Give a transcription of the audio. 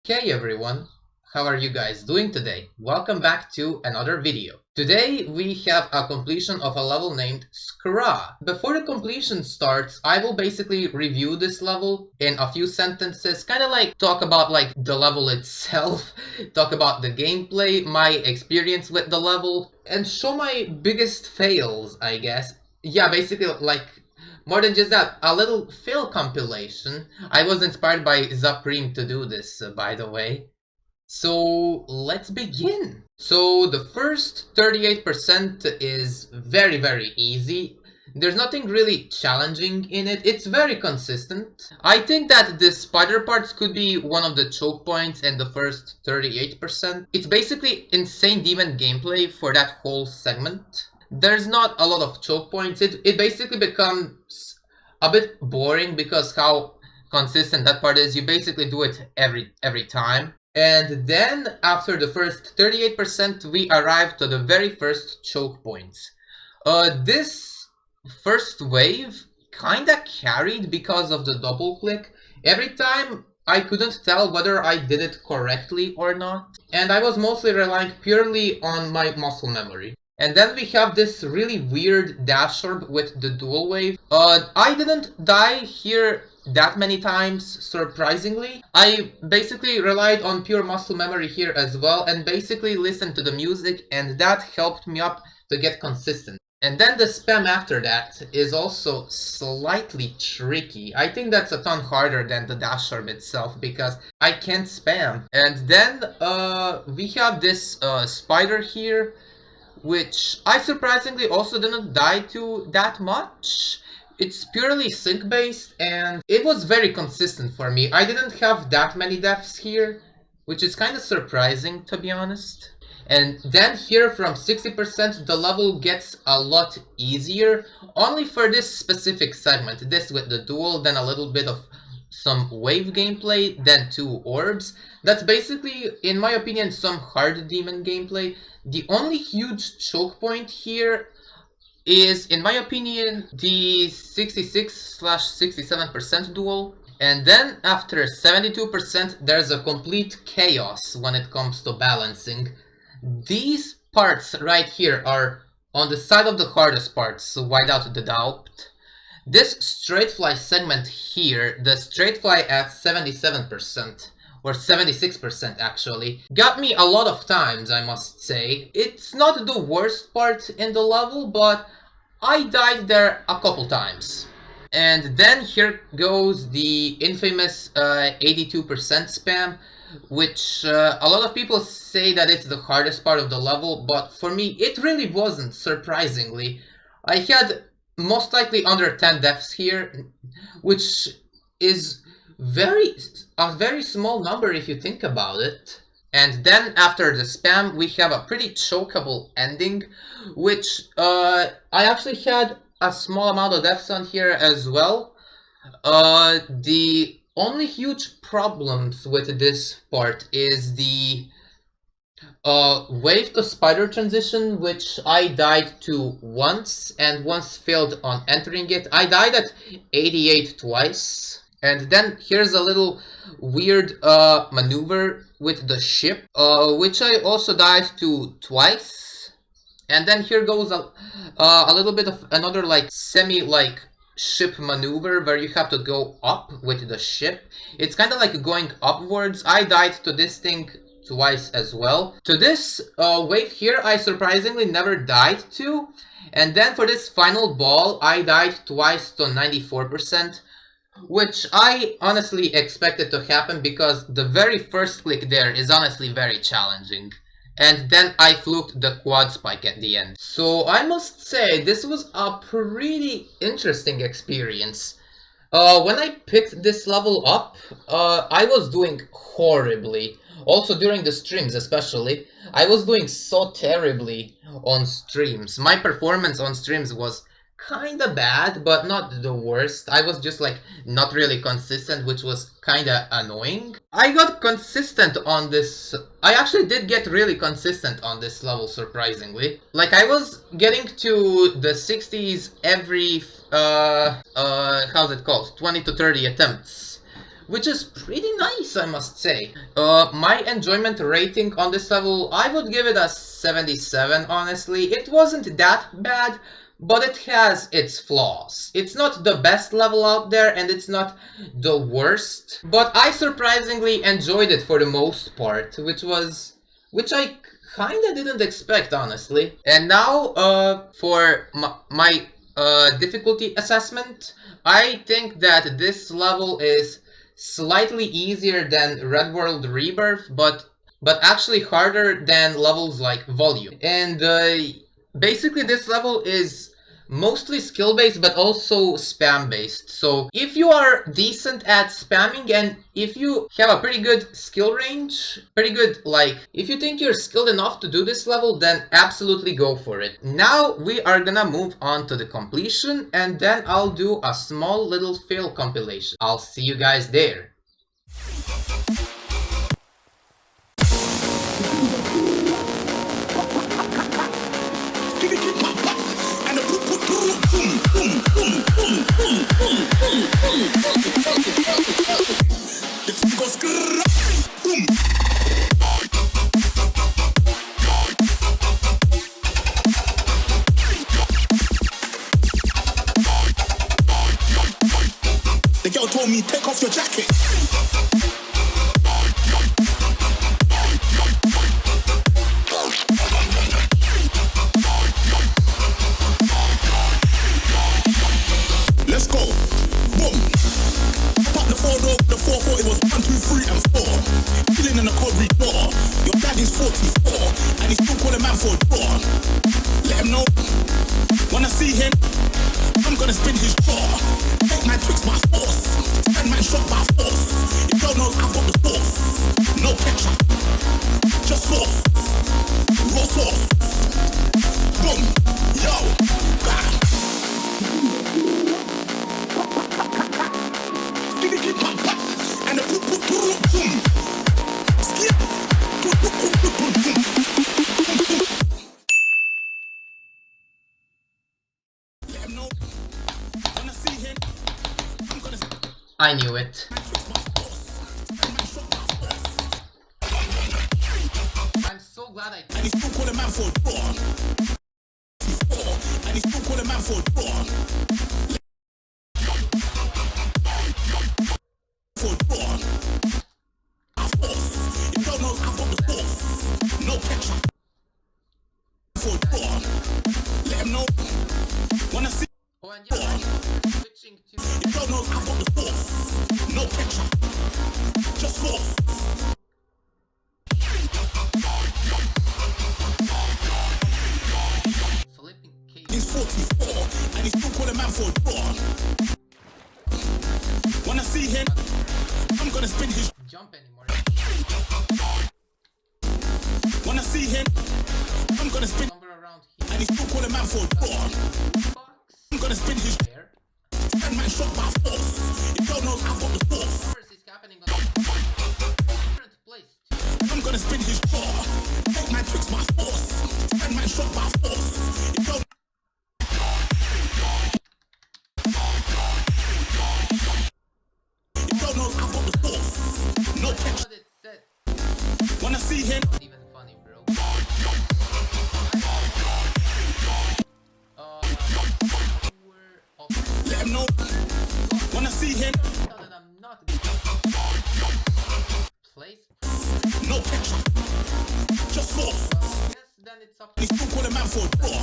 Hey everyone, how are you guys doing today? Welcome back to another video. Today we have a completion of a level named Skrrah. Before the completion starts, I will basically review this level in a few sentences, kind of like talk about the level itself, talk about the gameplay, my experience with the level, and show my biggest fails, I guess. Yeah, basically more than just that, a little fail compilation. I was inspired by Zupreme to do this, by the way. So let's begin. So the first 38% is very easy. There's nothing really challenging in it. It's very consistent. I think that the spider parts could be one of the choke points in the first 38%. It's basically insane demon gameplay for that whole segment. There's not a lot of choke points. It basically becomes a bit boring because how consistent that part is. You basically do it every time. And then after the first 38%, we arrive to the very first choke points. This first wave kinda carried because of the double click. Every time I couldn't tell whether I did it correctly or not, and I was mostly relying purely on my muscle memory. And then we have this really weird dash orb with the dual wave. I didn't die here that many times, surprisingly. I basically relied on pure muscle memory here as well, and basically listened to the music, and that helped me up to get consistent. And then the spam after that is also slightly tricky. I think that's a ton harder than the dash orb itself because I can't spam. And then we have this spider here, which I surprisingly also didn't die to that much. It's purely sync based and it was very consistent for me. I didn't have that many deaths here, which is kind of surprising to be honest. And then here from 60% the level gets a lot easier, only for this specific segment. This with the duel, then a little bit of some wave gameplay, then 2 orbs. That's basically, in my opinion, some hard demon gameplay. The only huge choke point here is, in my opinion, the 66/67% duel. And then after 72%, there's a complete chaos when it comes to balancing. These parts right here are on the side of the hardest parts, without the doubt. This straight fly segment here, the straight fly at 77%, or 76% actually, got me a lot of times, I must say. It's not the worst part in the level, but I died there a couple times. And then here goes the infamous 82% spam, which a lot of people say that it's the hardest part of the level, but for me it really wasn't, surprisingly. I had most likely under 10 deaths here, which is a very small number if you think about it. And then after the spam we have a pretty chokeable ending, which I actually had a small amount of deaths on here as well. The only huge problems with this part is the wave to spider transition, which I died to once and once failed on entering it. I died at 88 twice. And then here's a little weird maneuver with the ship, which I also died to twice. And then here goes a little bit of another semi ship maneuver where you have to go up with the ship. It's kind of like going upwards. I died to this thing twice as well. To this wave here I surprisingly never died to. And then for this final ball I died twice to 94%, which I honestly expected to happen because the very first click there is honestly very challenging. And then I fluked the quad spike at the end. So I must say this was a pretty interesting experience. When I picked this level up, I was doing horribly. Also during the streams especially, I was doing so terribly on streams. My performance on streams was kinda bad, but not the worst. I was just not really consistent, which was kinda annoying. I got consistent on this. I actually did get really consistent on this level, surprisingly. I was getting to the 60s every how's it called, 20 to 30 attempts, which is pretty nice, I must say. My enjoyment rating on this level, I would give it a 77, honestly. It wasn't that bad, but it has its flaws. It's not the best level out there, and it's not the worst, but I surprisingly enjoyed it for the most part, which I kinda didn't expect, honestly. And now, for my difficulty assessment, I think that this level is slightly easier than Red World Rebirth, but actually harder than levels like Volume. And basically this level is mostly skill-based, but also spam-based. So if you are decent at spamming, and if you have a pretty good skill range, if you think you're skilled enough to do this level, then absolutely go for it. Now we are gonna move on to the completion, and then I'll do a small little fail compilation. I'll see you guys there. The girl told me, take off your jacket. Let's go. Boom. Pop the 4-door, the 4-4, it was 1, 2, 3, and 4. Chilling in the corridor. Your daddy's 44, and he's still calling man for a door. Let him know. Wanna see him? I'm gonna spin his jaw. Take my tricks by force. Send man shot by force. If God knows I've got the sauce. No ketchup. Just sauce. Raw sauce. Boom. Yo. Bang. And the boom, boom, boom, boom. Skip. Boom, boom, boom, boom, boom, boom. Let him know. Wanna see him? I'm gonna. I knew it. I'm so glad I. And he's still calling man for a door. And he's still calling man for a door. For a door. If God knows I've got the sauce. No ketchup. For a door. Let him know. Wanna see? Oh, and yeah, switching to. If God knows I've got the sauce. No ketchup. Just sauce. Flipping case. He's 44 and he's still calling man for a door. Wanna see him? I'm gonna spin his. Jump anymore. Wanna see him? I'm gonna spin. Somewhere around here. And he's still calling man for a door. Box. I'm gonna spin his. There. And man shot by force. If God knows I've got the sauce. Of course, it's happening on a different place. I'm gonna spin his jaw. Take my tricks by force. And man shot by force. If God. If God knows I've got the sauce. No ketchup. What it said. Wanna see him? Not even funny, bro. We're off. Let him know. Wanna see him? Now that I'm not place. No ketchup. Just sauce. Yes, then it's up to He's still calling man for a door.